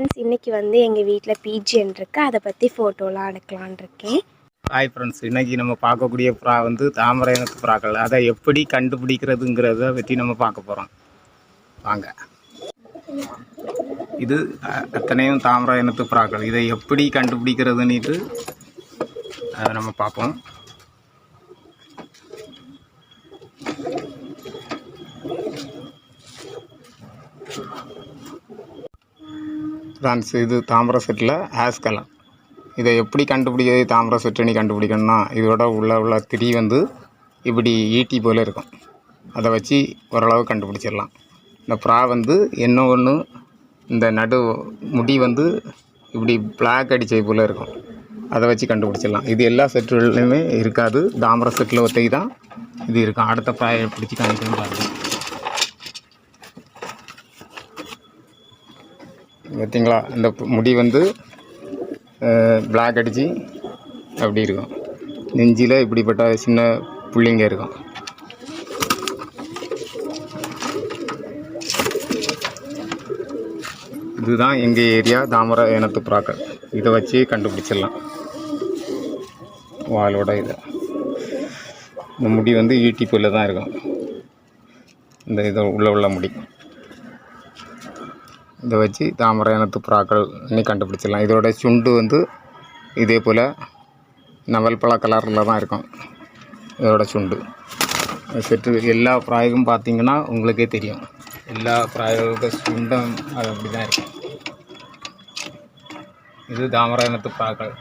Friends, இன்றைக்கி வந்து எங்கள் வீட்டில் பீஜன் இருக்குது. அதை பற்றி ஃபோட்டோலாம் எடுக்கலான் இருக்கேன். ஹாய் ஃப்ரெண்ட்ஸ், இன்றைக்கி நம்ம பார்க்கக்கூடிய புறா வந்து தாமரை இனத்து புறாக்கள். அதை எப்படி கண்டுபிடிக்கிறதுங்கிறத பற்றி நம்ம பார்க்க போகிறோம். வாங்க. இது அத்தனையும் தாமரை இனத்து புறாக்கள். இதை எப்படி கண்டுபிடிக்கிறதுன்னுட்டு அதை நம்ம பார்ப்போம். ஃப்ரெண்ட்ஸ், இது தாமரை செட்டில் ஹேஸ் கலர். இதை எப்படி கண்டுபிடிக்கிறது? தாமரை செட்டுன்னு கண்டுபிடிக்கணும்னா இதோட உள்ள திரி வந்து இப்படி ஈட்டி போல் இருக்கும். அதை வச்சு ஓரளவு கண்டுபிடிச்சிடலாம். இந்த புறா வந்து என்ன ஒன்று, இந்த நடு முடி வந்து இப்படி பிளாக் அடித்தது போல் இருக்கும். அதை வச்சு கண்டுபிடிச்சிடலாம். இது எல்லா செட்டுலையுமே இருக்காது. தாமரை செட்டில் ஒத்தைக்கு தான் இது இருக்கும். அடுத்த புறாயை பிடிச்சி காமிக்கணும்னு பாருங்கள். பார்த்தீங்களா, இந்த முடி வந்து பிளாக் அடித்து அப்படி இருக்கும். நெஞ்சில் இப்படிப்பட்ட சின்ன புள்ளிங்க இருக்கும். இதுதான் எங்கள் ஏரியா தாமரை இனத்து புறாக்கள். இதை வச்சு கண்டுபிடிச்சிடலாம். வாலோட இந்த முடி வந்து ஈட்டி புல்ல தான் இருக்கும். இதை உள்ள முடி இதை வச்சு தாமரை இனத்து புறாக்கள் இன்னைக்கு கண்டுபிடிச்சிடலாம். இதோட சுண்டு வந்து இதே போல் நவல் பழ கலரில் தான் இருக்கும். இதோட சுண்டு செட்டு எல்லா புறாய்க்கும் பார்த்திங்கன்னா உங்களுக்கே தெரியும். எல்லா புறாயோட சுண்டும் அது அப்படி தான் இருக்கும். இது தாமரை இனத்து புறாக்கள்.